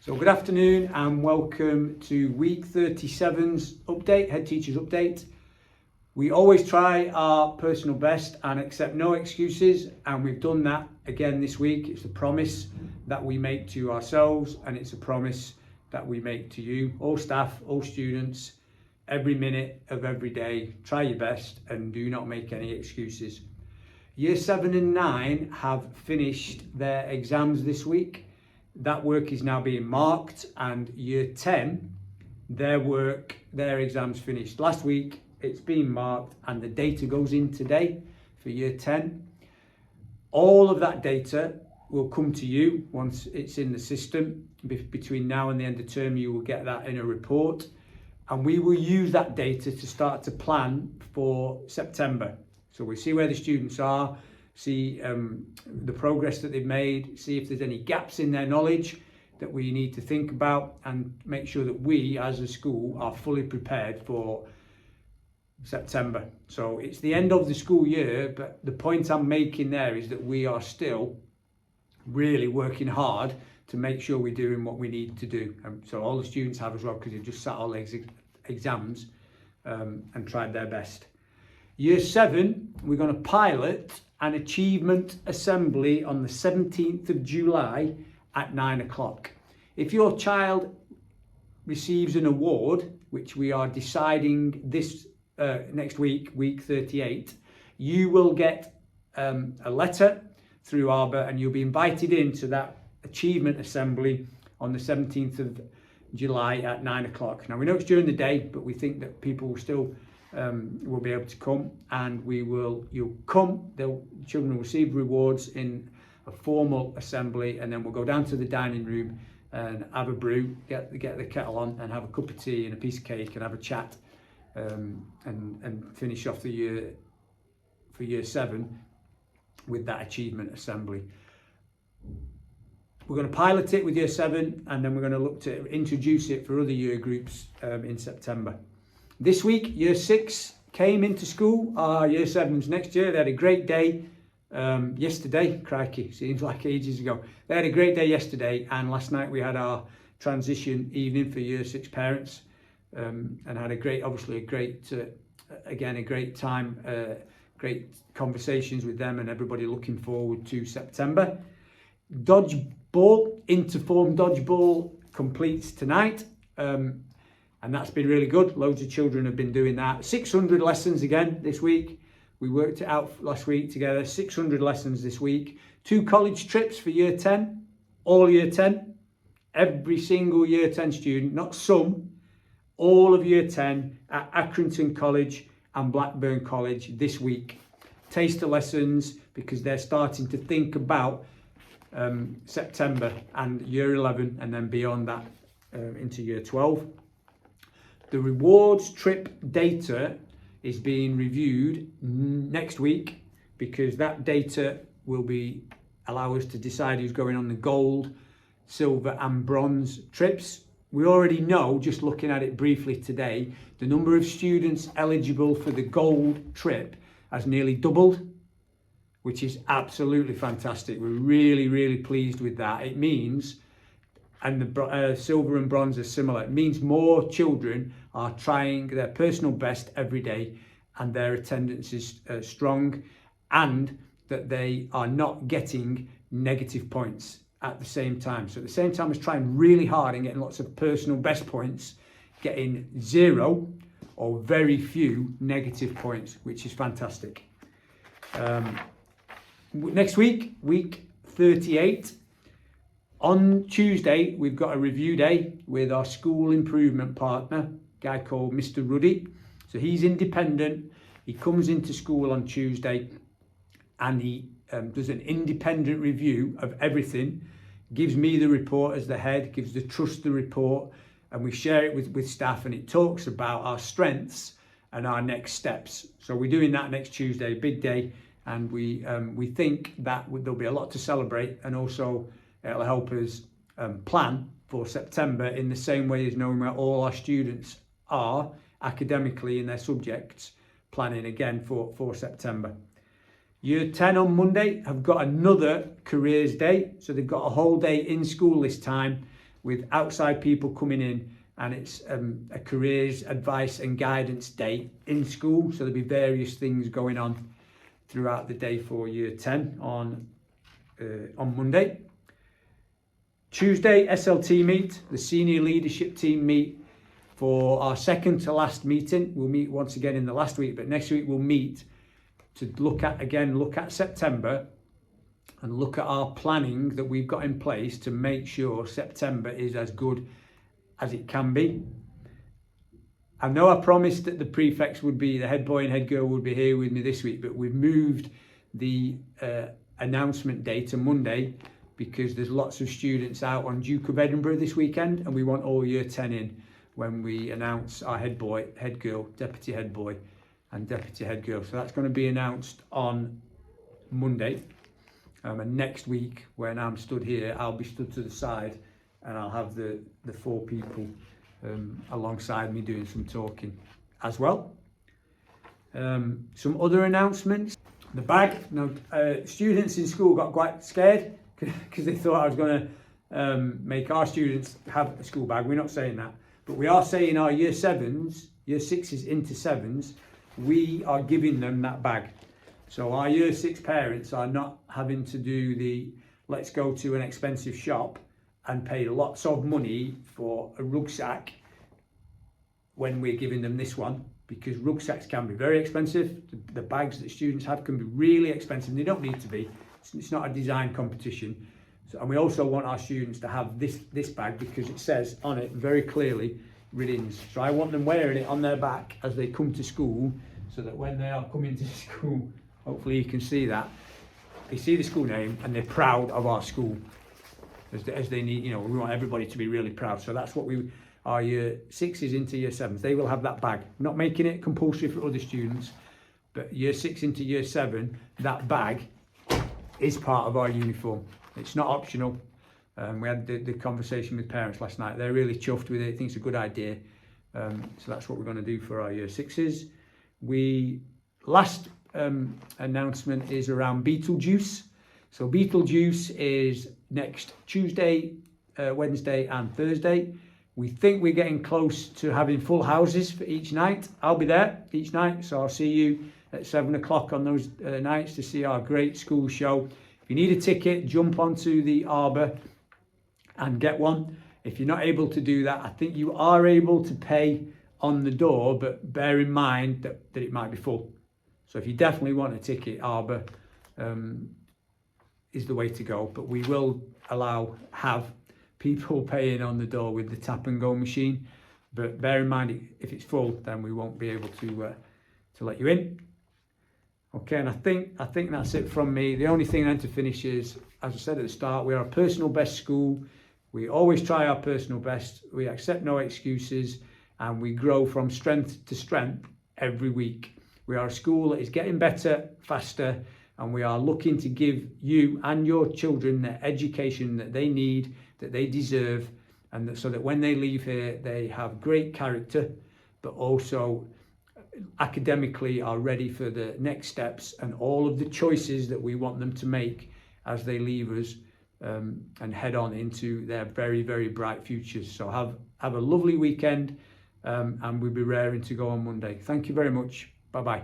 So good afternoon and welcome to week 37's update, head teacher's update. We always try our personal best and accept no excuses, and we've done that again this week. It's a promise that we make to ourselves, and it's a promise that we make to you, all staff, all students, every minute of every day. Try your best and do not make any excuses. Year 7 and 9 have finished their exams this week. That work is now being marked, and year 10, their exams finished last week. It's been marked and the data goes in today for year 10. All of that data will come to you once it's in the system. Between now and the end of term, you will get that in a report, and we will use that data to start to plan for September. So we see where the students are, see the progress that they've made, see if there's any gaps in their knowledge that we need to think about, and make sure that we as a school are fully prepared for September. So it's the end of the school year, but the point I'm making there is that we are still really working hard to make sure we're doing what we need to do. So all the students have as well, because they've just sat all the exams and tried their best. Year 7, we're going to pilot an achievement assembly on the 17th of July at 9 o'clock. If your child receives an award, which we are deciding this next week, week 38, you will get a letter through Arbor, and you'll be invited into that achievement assembly on the 17th of July at 9 o'clock. Now, we know it's during the day, but we think that people will still will be able to come, and you'll come, the children will receive rewards in a formal assembly, and then we'll go down to the dining room and have a brew, get the kettle on and have a cup of tea and a piece of cake and have a chat, and finish off the year for year 7 with that achievement assembly. We're going to pilot it with year 7, and then we're going to look to introduce it for other year groups in September. This week, year 6 came into school. Our year 7s next year, they had a great day yesterday. Crikey, seems like ages ago. They had a great day yesterday, and last night we had our transition evening for year 6 parents, and had a great time, great conversations with them, and everybody looking forward to September. Dodgeball, Interform Dodgeball completes tonight. And that's been really good. Loads of children have been doing that. 600 lessons again this week. We worked it out last week together. 600 lessons this week. 2 college trips for year 10. All year 10. Every single year 10 student, not some, all of year 10 at Accrington College and Blackburn College this week. Taster lessons, because they're starting to think about September and year 11, and then beyond that into year 12. The rewards trip data is being reviewed next week, because that data will allow us to decide who's going on the gold, silver and bronze trips. We already know, just looking at it briefly today, the number of students eligible for the gold trip has nearly doubled, which is absolutely fantastic. We're really, really pleased with that. It means, and the silver and bronze are similar, it means more children are trying their personal best every day, and their attendance is strong, and that they are not getting negative points at the same time. So at the same time as trying really hard and getting lots of personal best points, getting 0 or very few negative points, which is fantastic. Next week, week 38, on Tuesday, we've got a review day with our school improvement partner, a guy called Mr. Ruddy. So he's independent. He comes into school on Tuesday, and he does an independent review of everything, gives me the report as the head, gives the trust the report, and we share it with staff, and it talks about our strengths and our next steps. So we're doing that next Tuesday, big day, and we think that there'll be a lot to celebrate, and also it'll help us plan for September in the same way as knowing where all our students are academically in their subjects, planning again for September. Year 10 on Monday have got another careers day, so they've got a whole day in school this time, with outside people coming in, and it's a careers advice and guidance day in school. So there'll be various things going on throughout the day for year 10 on Monday. Tuesday, SLT meet, the senior leadership team meet for our second to last meeting. We'll meet once again in the last week, but next week we'll meet to look at September and look at our planning that we've got in place to make sure September is as good as it can be. I know I promised that the prefects would be, the head boy and head girl would be here with me this week, but we've moved the announcement day to Monday because there's lots of students out on Duke of Edinburgh this weekend, and we want all year 10 in when we announce our head boy, head girl, deputy head boy and deputy head girl. So that's going to be announced on Monday. And next week, when I'm stood here, I'll be stood to the side and I'll have the 4 people alongside me doing some talking as well. Some other announcements. The bag. Now, students in school got quite scared because they thought I was going to make our students have a school bag. We're not saying that, but we are saying our year 7s, year 6s into 7s, we are giving them that bag. So our year 6 parents are not having to do the let's go to an expensive shop and pay lots of money for a rucksack when we're giving them this one, because rucksacks can be very expensive. The bags that students have can be really expensive. They don't need to be. It's not a design competition. So, and we also want our students to have this bag because it says on it very clearly, Riddins. So I want them wearing it on their back as they come to school, so that when they are coming to school, hopefully you can see that, they see the school name and they're proud of our school. As they need, we want everybody to be really proud. So that's what our year 6s into year 7s, they will have that bag. We're not making it compulsory for other students, but year 6 into year 7, that bag is part of our uniform. It's not optional. We had the conversation with parents last night. They're really chuffed with it. I think it's a good idea. So that's what we're going to do for our year 6s. Last announcement is around Beetlejuice. So Beetlejuice is next Tuesday, Wednesday and Thursday. We think we're getting close to having full houses for each night. I'll be there each night, so I'll see you at 7 o'clock on those nights to see our great school show. If you need a ticket, jump onto the Arbor and get one. If you're not able to do that, I think you are able to pay on the door, but bear in mind that it might be full. So if you definitely want a ticket, Arbor is the way to go. But we will have people paying on the door with the tap and go machine. But bear in mind, if it's full, then we won't be able to let you in. Okay, and I think that's it from me. The only thing then to finish is, as I said at the start, we are a personal best school. We always try our personal best. We accept no excuses, and we grow from strength to strength every week. We are a school that is getting better, faster, and we are looking to give you and your children the education that they need, that they deserve, and so that when they leave here, they have great character, but also academically are ready for the next steps and all of the choices that we want them to make as they leave us and head on into their very, very bright futures. So have a lovely weekend, and we'll be raring to go on Monday. Thank you very much. Bye-bye.